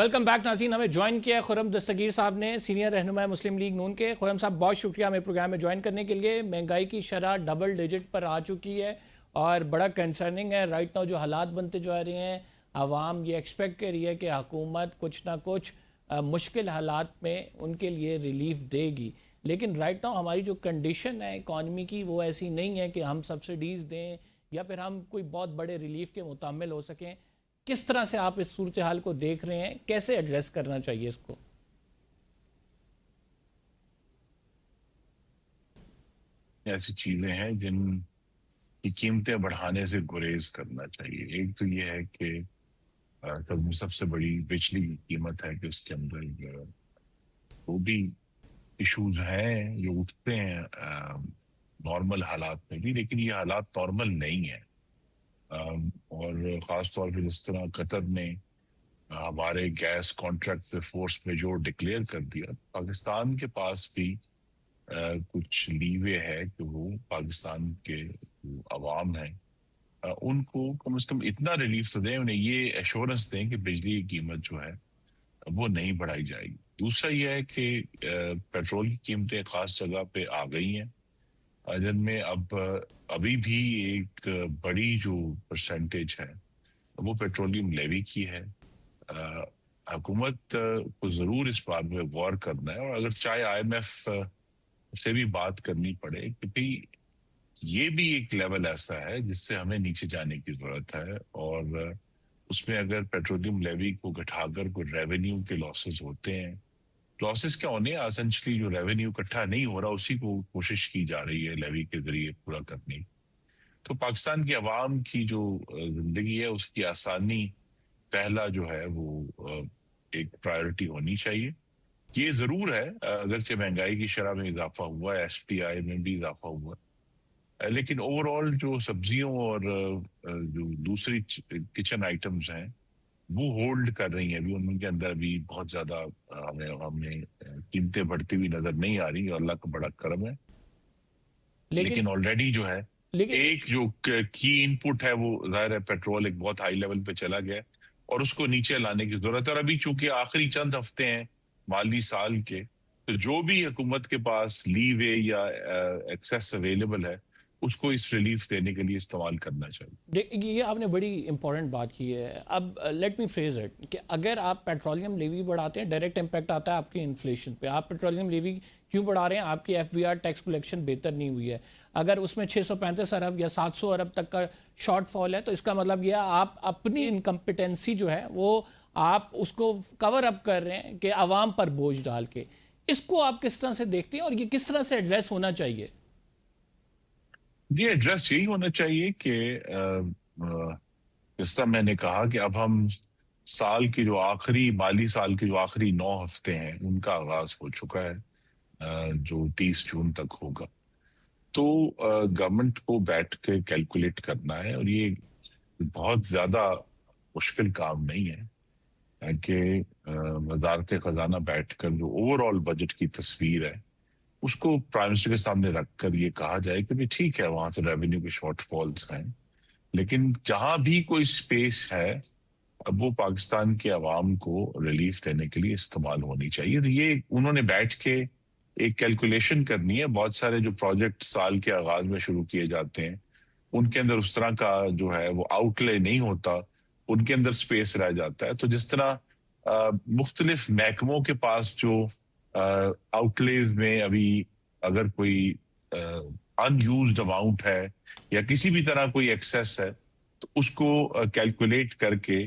Welcome back ناظرین. ہمیں join کیا ہے خرم دستگیر صاحب نے, سینئر رہنما مسلم لیگ نون کے. خرم صاحب بہت شکریہ ہمیں پروگرام میں جوائن کرنے کے لیے. مہنگائی کی شرح ڈبل ڈیجٹ پر آ چکی ہے اور بڑا کنسرننگ ہے رائٹ ناؤ جو حالات بنتے جا رہے ہیں. عوام یہ ایکسپیکٹ کر رہی ہے کہ حکومت کچھ نہ کچھ مشکل حالات میں ان کے لیے ریلیف دے گی, لیکن رائٹ ناؤ ہماری جو کنڈیشن ہے اکانومی کی وہ ایسی نہیں ہے کہ ہم سبسڈیز دیں یا پھر ہم کوئی بہت بڑے ریلیف کے متحمل ہو سکیں. کس طرح سے آپ اس صورتحال کو دیکھ رہے ہیں, کیسے ایڈریس کرنا چاہیے اس کو؟ ایسی چیزیں ہیں جن کی قیمتیں بڑھانے سے گریز کرنا چاہیے. ایک تو یہ ہے کہ سب سے بڑی بجلی کی قیمت ہے کہ اس کے اندر وہ بھی ایشوز ہیں جو اٹھتے ہیں نارمل حالات میں بھی, لیکن یہ حالات نارمل نہیں ہیں. اور خاص طور پہ جس طرح قطر نے ہمارے گیس کانٹریکٹ پہ فورس میجور ڈکلیئر کر دیا, پاکستان کے پاس بھی کچھ لیوے ہے کہ وہ پاکستان کے عوام ہیں ان کو کم از کم اتنا ریلیف تو دیں, انہیں یہ ایشورنس دیں کہ بجلی کی قیمت جو ہے وہ نہیں بڑھائی جائے گی. دوسرا یہ ہے کہ پیٹرول کی قیمتیں خاص جگہ پہ آ گئی ہیں جن میں ابھی بھی ایک بڑی جو پرسنٹیج ہے وہ پیٹرولیم لیوی کی ہے. حکومت کو ضرور اس بات میں غور کرنا ہے, اور اگر چاہے آئی ایم ایف سے بھی بات کرنی پڑے, کیونکہ یہ بھی ایک لیول ایسا ہے جس سے ہمیں نیچے جانے کی ضرورت ہے. اور اس میں اگر پیٹرولیم لیوی کو گھٹا کر کوئی ریونیو کے لاسز ہوتے ہیں, لاسز کیا ہونے ہیں اسینشلی جو ریونیو اکٹھا نہیں ہو رہا اسی کو کوشش کی جا رہی ہے لیوی کے ذریعے پورا کرنے. تو پاکستان کی عوام کی جو زندگی ہے اس کی آسانی پہلا جو ہے وہ ایک پرائیورٹی ہونی چاہیے. یہ ضرور ہے اگرچہ مہنگائی کی شرح میں اضافہ ہوا ہے, ایس پی آئی میں بھی اضافہ ہوا ہے, لیکن اوور آل جو سبزیوں اور جو دوسری کچن آئٹمز ہیں وہ ہولڈ کر رہی ہیں. ابھی ان کے اندر بھی بہت زیادہ ہمیں قیمتیں بڑھتی ہوئی نظر نہیں آ رہی, اور اللہ کا بڑا کرم ہے. لیکن آلریڈی جو ہے ایک جو کی ان پٹ ہے وہ ظاہر ہے پیٹرول ایک بہت ہائی لیول پہ چلا گیا اور اس کو نیچے لانے کی ضرورت ہے. اور ابھی چونکہ آخری چند ہفتے ہیں مالی سال کے, تو جو بھی حکومت کے پاس لیوے یا ایکسیس اویلیبل ہے اس کو اس ریلیف دینے کے لیے استعمال کرنا چاہیے. یہ آپ نے بڑی امپورٹنٹ بات کی ہے. اب لیٹ می فریز اٹ کہ اگر آپ پیٹرولیم لیوی بڑھاتے ہیں ڈائریکٹ امپیکٹ آتا ہے آپ کی انفلیشن پہ. آپ پیٹرولیم لیوی کیوں بڑھا رہے ہیں؟ آپ کی F B R tax collection بہتر نہیں ہوئی ہے. اگر اس میں 635 ارب یا 700 ارب تک کا شارٹ فال ہے تو اس کا مطلب یہ آپ اپنی انکمپیٹنسی جو ہے وہ آپ اس کو کور اپ کر رہے ہیں کہ عوام پر بوجھ ڈال کے. اس کو آپ کس طرح سے دیکھتے ہیں اور یہ کس طرح سے ایڈریس ہونا چاہیے؟ یہ ایڈریس یہی ہونا چاہیے کہ جس طرح میں نے کہا کہ اب ہم سال کی جو آخری مالی سال کے جو آخری 9 ہفتے ہیں ان کا آغاز ہو چکا ہے جو 30 جون تک ہوگا. تو گورنمنٹ کو بیٹھ کے کیلکولیٹ کرنا ہے, اور یہ بہت زیادہ مشکل کام نہیں ہے کہ وزارت خزانہ بیٹھ کر جو اوور آل بجٹ کی تصویر ہے اس کو پرائم منسٹر کے سامنے رکھ کر یہ کہا جائے کہ بھی ٹھیک ہے وہاں سے ریونیو کے شارٹ فالز ہیں, لیکن جہاں بھی کوئی سپیس ہے اب وہ پاکستان کے عوام کو ریلیف دینے کے لیے استعمال ہونی چاہیے. تو یہ انہوں نے بیٹھ کے ایک کیلکولیشن کرنی ہے. بہت سارے جو پروجیکٹ سال کے آغاز میں شروع کیے جاتے ہیں ان کے اندر اس طرح کا جو ہے وہ آؤٹ لے نہیں ہوتا, ان کے اندر سپیس رہ جاتا ہے. تو جس طرح مختلف محکموں کے پاس جو آؤٹ لیز میں ابھی اگر کوئی ان یوزڈ اماؤنٹ ہے یا کسی بھی طرح کوئی ایکسیس ہے تو اس کو کیلکولیٹ کر کے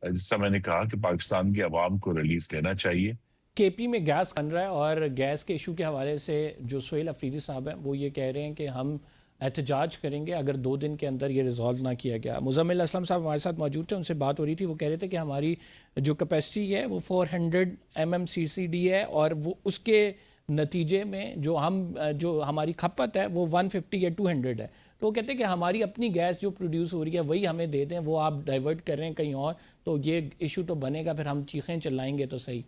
جس طرح میں نے کہا کہ پاکستان کے عوام کو ریلیف دینا چاہیے. کے پی میں گیس بن رہا ہے اور گیس کے ایشو کے حوالے سے جو سہیل افریدی صاحب ہیں وہ یہ کہہ رہے ہیں کہ ہم احتجاج کریں گے اگر 2 دن کے اندر یہ ریزالو نہ کیا گیا. مزمل اسلم صاحب ہمارے ساتھ موجود تھے, ان سے بات ہو رہی تھی. وہ کہہ رہے تھے کہ ہماری جو کیپیسٹی ہے وہ 400 MMCCD ہے اور وہ اس کے نتیجے میں جو ہماری کھپت ہے وہ 150 یا 200 ہے. تو وہ کہتے ہیں کہ ہماری اپنی گیس جو پروڈیوس ہو رہی ہے وہی ہمیں دے دیں, وہ آپ ڈائیورٹ کر رہے ہیں کہیں اور, تو یہ ایشو تو بنے گا, پھر ہم چیخیں چلائیں گے تو صحیح.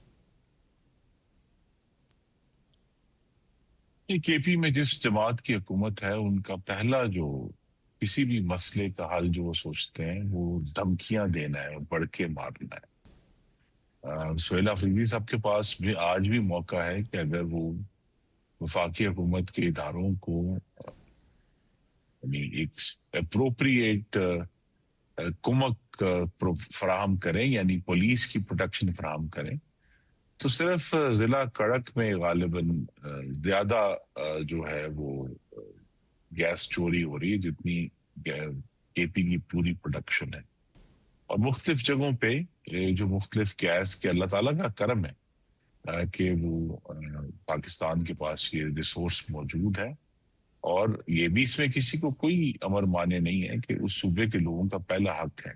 کے پی میں جس جماعت کی حکومت ہے ان کا پہلا جو کسی بھی مسئلے کا حل جو وہ سوچتے ہیں وہ دھمکیاں دینا ہے, بڑھ کے مارنا ہے. سہیل آفریدی صاحب کے پاس بھی آج بھی موقع ہے کہ اگر وہ وفاقی حکومت کے اداروں کو یعنی ایک اپروپریٹ کمک فراہم کریں، یعنی پولیس کی پروٹیکشن فراہم کریں، تو صرف ضلع کڑک میں غالباً زیادہ جو ہے وہ گیس چوری ہو رہی ہے جتنی کے پی کی پوری پروڈکشن ہے. اور مختلف جگہوں پہ جو مختلف گیس کے اللہ تعالیٰ کا کرم ہے کہ وہ پاکستان کے پاس یہ ریسورس موجود ہے، اور یہ بھی اس میں کسی کو کوئی امر مانے نہیں ہے کہ اس صوبے کے لوگوں کا پہلا حق ہے،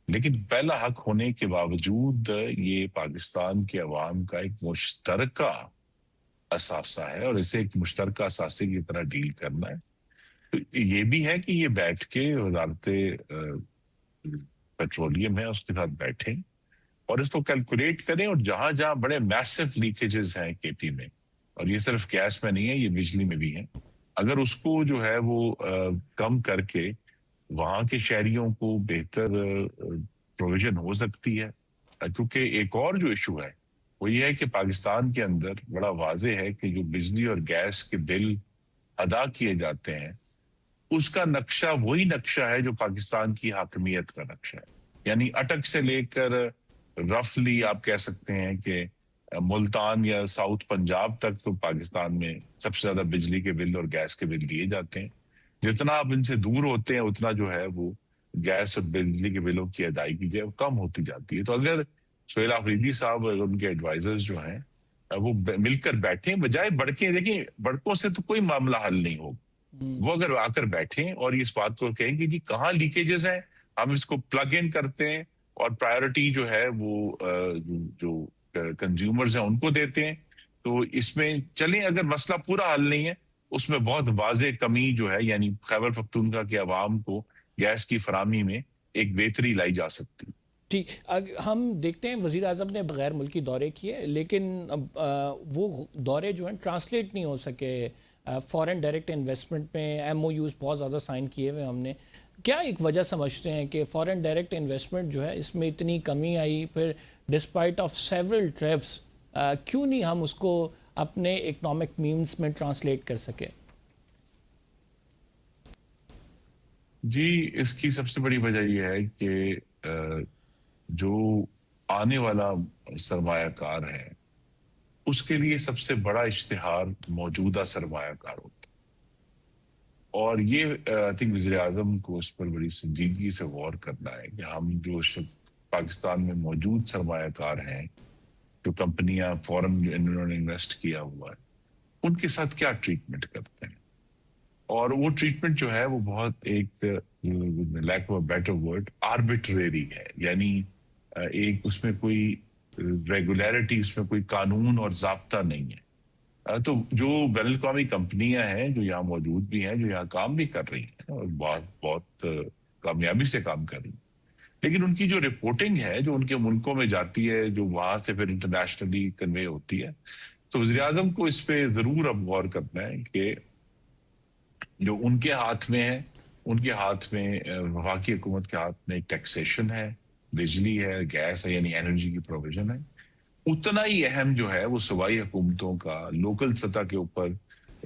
لیکن پہلا حق ہونے کے باوجود یہ پاکستان کے عوام کا ایک مشترکہ اثاثہ ہے، اور اسے ایک مشترکہ اثاثے کی طرح ڈیل کرنا ہے. تو یہ بھی ہے کہ یہ بیٹھ کے وزارت پیٹرولیم ہے اس کے ساتھ بیٹھیں اور اس کو کیلکولیٹ کریں، اور جہاں جہاں بڑے میسو لیکیجز ہیں کے پی میں، اور یہ صرف گیس میں نہیں ہے، یہ بجلی میں بھی ہے، اگر اس کو جو ہے وہ کم کر کے وہاں کے شہریوں کو بہتر پروویژن ہو سکتی ہے. کیونکہ ایک اور جو ایشو ہے وہ یہ ہے کہ پاکستان کے اندر بڑا واضح ہے کہ جو بجلی اور گیس کے بل ادا کیے جاتے ہیں اس کا نقشہ وہی نقشہ ہے جو پاکستان کی حاکمیت کا نقشہ ہے. یعنی اٹک سے لے کر رفلی آپ کہہ سکتے ہیں کہ ملتان یا ساؤتھ پنجاب تک تو پاکستان میں سب سے زیادہ بجلی کے بل اور گیس کے بل دیے جاتے ہیں. جتنا آپ ان سے دور ہوتے ہیں اتنا جو ہے وہ گیس اور بجلی کے بلوں کی ادائیگی جو ہے وہ کم ہوتی جاتی ہے. تو اگر سہیل آفریدی صاحب اور ان کے ایڈوائزرز جو ہیں وہ مل کر بیٹھیں، بجائے بڑکیں، دیکھیں بڑکوں سے تو کوئی معاملہ حل نہیں ہوگا، وہ اگر آ کر بیٹھیں اور اس بات کو کہیں کہ جی کہاں لیکیجز ہیں، ہم اس کو پلگ ان کرتے ہیں اور پرائیورٹی جو ہے وہ جو کنزیومرز ہیں ان کو دیتے ہیں، تو اس میں چلیں. اگر مسئلہ پورا حل نہیں ہے، اس میں بہت واضح کمی جو ہے یعنی خیبر پختونخوا کے عوام کو گیس کی فراہمی میں ایک بہتری لائی جا سکتی. ٹھیک، ہم دیکھتے ہیں وزیر اعظم نے غیر ملکی دورے کیے، لیکن وہ دورے جو ہیں ٹرانسلیٹ نہیں ہو سکے فورن ڈائریکٹ انویسٹمنٹ میں. ایم او یوز بہت زیادہ سائن کیے ہوئے ہم نے. کیا ایک وجہ سمجھتے ہیں کہ فورن ڈائریکٹ انویسٹمنٹ جو ہے اس میں اتنی کمی آئی؟ پھر ڈسپائٹ آف سیورل ٹرپس کیوں نہیں ہم اس کو اپنے اکنامک مینس میں ٹرانسلیٹ کر سکے؟ جی اس کی سب سے بڑی وجہ یہ ہے کہ جو آنے والا سرمایہ کار ہے اس کے لیے سب سے بڑا اشتہار موجودہ سرمایہ کار ہوتا ہے، اور یہ آئی تھنک وزیر اعظم کو اس پر بڑی سنجیدگی سے غور کرنا ہے کہ ہم جو پاکستان میں موجود سرمایہ کار ہیں، جو کمپنیاں فورن انہوں نے انویسٹ کیا ہوا ہے، ان کے ساتھ کیا ٹریٹمنٹ کرتے ہیں. اور وہ ٹریٹمنٹ جو ہے وہ بہت ایک lack of better word arbitrary ہے، یعنی ایک اس میں کوئی ریگولیرٹی، اس میں کوئی قانون اور ضابطہ نہیں ہے. تو جو بین الاقوامی کمپنیاں ہیں جو یہاں موجود بھی ہیں، جو یہاں کام بھی کر رہی ہیں اور بہت کامیابی سے کام کر رہی ہیں، لیکن ان کی جو رپورٹنگ ہے جو ان کے ملکوں میں جاتی ہے، جو وہاں سے پھر انٹرنیشنلی کنوے ہوتی ہے، تو وزیر اعظم کو اس پہ ضرور اب غور کرنا ہے کہ جو ان کے ہاتھ میں ہے، ان کے ہاتھ میں وفاقی حکومت کے ہاتھ میں ٹیکسیشن ہے، بجلی ہے، گیس ہے، یعنی انرجی کی پروویژن ہے، اتنا ہی اہم جو ہے وہ صوبائی حکومتوں کا لوکل سطح کے اوپر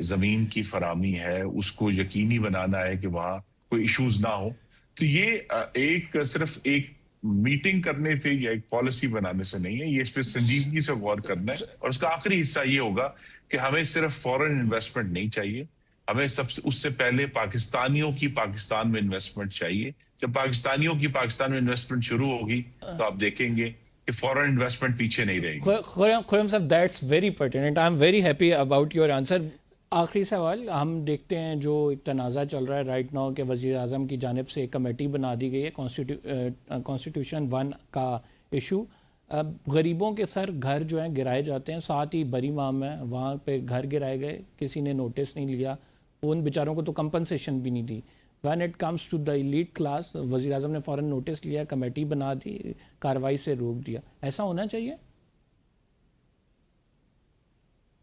زمین کی فراہمی ہے، اس کو یقینی بنانا ہے کہ وہاں کوئی ایشوز نہ ہو. تو یہ ایک صرف ایک میٹنگ کرنے سے یا ایک پالیسی بنانے سے نہیں ہے، یہ اس پہ سنجیدگی سے غور کرنا ہے. اور اس کا آخری حصہ یہ ہوگا کہ ہمیں صرف فورن انویسٹمنٹ نہیں چاہیے، ہمیں اس سے پہلے پاکستانیوں کی پاکستان میں انویسٹمنٹ چاہیے. جب پاکستانیوں کی پاکستان میں انویسٹمنٹ شروع ہوگی تو آپ دیکھیں گے کہ فورن انویسٹمنٹ پیچھے نہیں رہے گی. خرم صاحب that's very pertinent, I am very happy about your answer. آخری سوال، ہم دیکھتے ہیں جو ایک تنازع چل رہا ہے رائٹ ناؤ کہ وزیر اعظم کی جانب سے ایک کمیٹی بنا دی گئی ہے کانسٹیٹیوشن 1 کا ایشو. غریبوں کے سر گھر جو ہیں گرائے جاتے ہیں، ساتھ ہی بری مام ہے وہاں پہ گھر گرائے گئے، کسی نے نوٹس نہیں لیا، ان بیچاروں کو تو کمپنسیشن بھی نہیں دی. When it comes to the elite class, وزیر اعظم نے فوراً نوٹس لیا، کمیٹی بنا دی، کارروائی سے روک دیا. ایسا ہونا چاہیے؟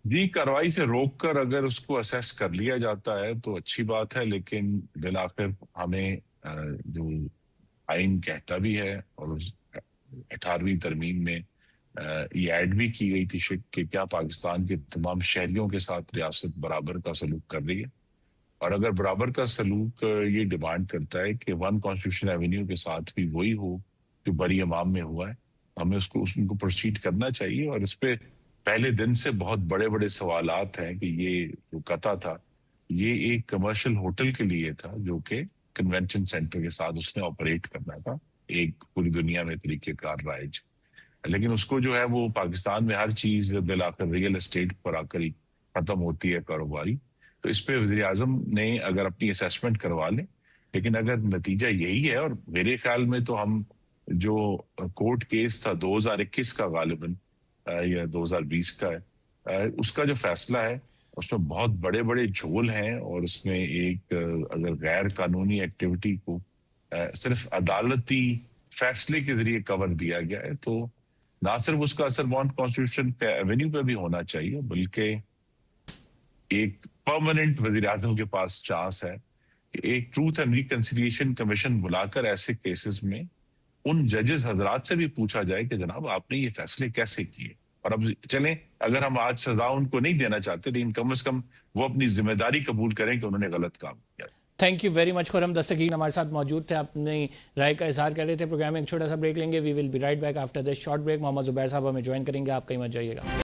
جی کارروائی سے روک کر اگر اس کو اسیس کر لیا جاتا ہے تو اچھی بات ہے، لیکن بالآخر ہمیں جو آئین کہتا بھی ہے اور 18ویں ترمیم میں یہ ایڈ بھی کی گئی تھی کہ کیا پاکستان کے تمام شہریوں کے ساتھ ریاست برابر کا سلوک کر رہی ہے، اور اگر برابر کا سلوک یہ ڈیمانڈ کرتا ہے کہ ون کانسٹیٹیوشن ایونیو کے ساتھ بھی وہی ہو جو بری امام میں ہوا ہے، ہمیں اس کو پروسیڈ کرنا چاہیے. اور اس پہ پہلے دن سے بہت بڑے بڑے سوالات ہیں کہ یہ جو قطع تھا یہ ایک کمرشل ہوٹل کے لیے تھا جو کہ کنونشن سینٹر کے ساتھ اس نے آپریٹ کرنا تھا، ایک پوری دنیا میں طریقہ کار رائج، لیکن اس کو جو ہے وہ پاکستان میں ہر چیز بالآخر ریئل اسٹیٹ پر آ کر ہی ختم ہوتی ہے کاروباری. تو اس پہ وزیر اعظم نے اگر اپنی اسیسمنٹ کروا لیں، لیکن اگر نتیجہ یہی ہے، اور میرے خیال میں تو ہم جو کورٹ کیس تھا 2021 کا غالباً یا 2020 کا ہے، اس کا جو فیصلہ ہے اس میں بہت بڑے بڑے جھول ہیں، اور اس میں ایک اگر غیر قانونی ایکٹیویٹی کو صرف عدالتی فیصلے کے ذریعے کور دیا گیا ہے، تو نہ صرف اس کا اثر بانڈ کانسٹیٹیوشن پہ ایونیو پہ بھی ہونا چاہیے، بلکہ ایک پرماننٹ وزیر اعظم کے پاس چانس ہے کہ ایک ٹروتھ اینڈ ریکنسیلیشن کمیشن بلا کر ایسے کیسز میں ان ججز حضرات سے بھی پوچھا جائے کہ جناب آپ نے یہ فیصلے کیسے کیے. اور اب چلیں اگر ہم آج سزا ان کو نہیں دینا چاہتے، لیکن کم از کم وہ اپنی ذمہ داری قبول کریں کہ انہوں نے غلط کام کیا. Thank you very much. Khurram Dastgir ہمارے ساتھ موجود تھے، اپنی رائے کا اظہار کر رہے تھے. پروگرام میں ایک چھوٹا سا بریک لیں گے. We will be right back after this short break. Muhammad Zubair sahab ہمیں جوائن کریں گے، آپ کہیں مت جائیے گا.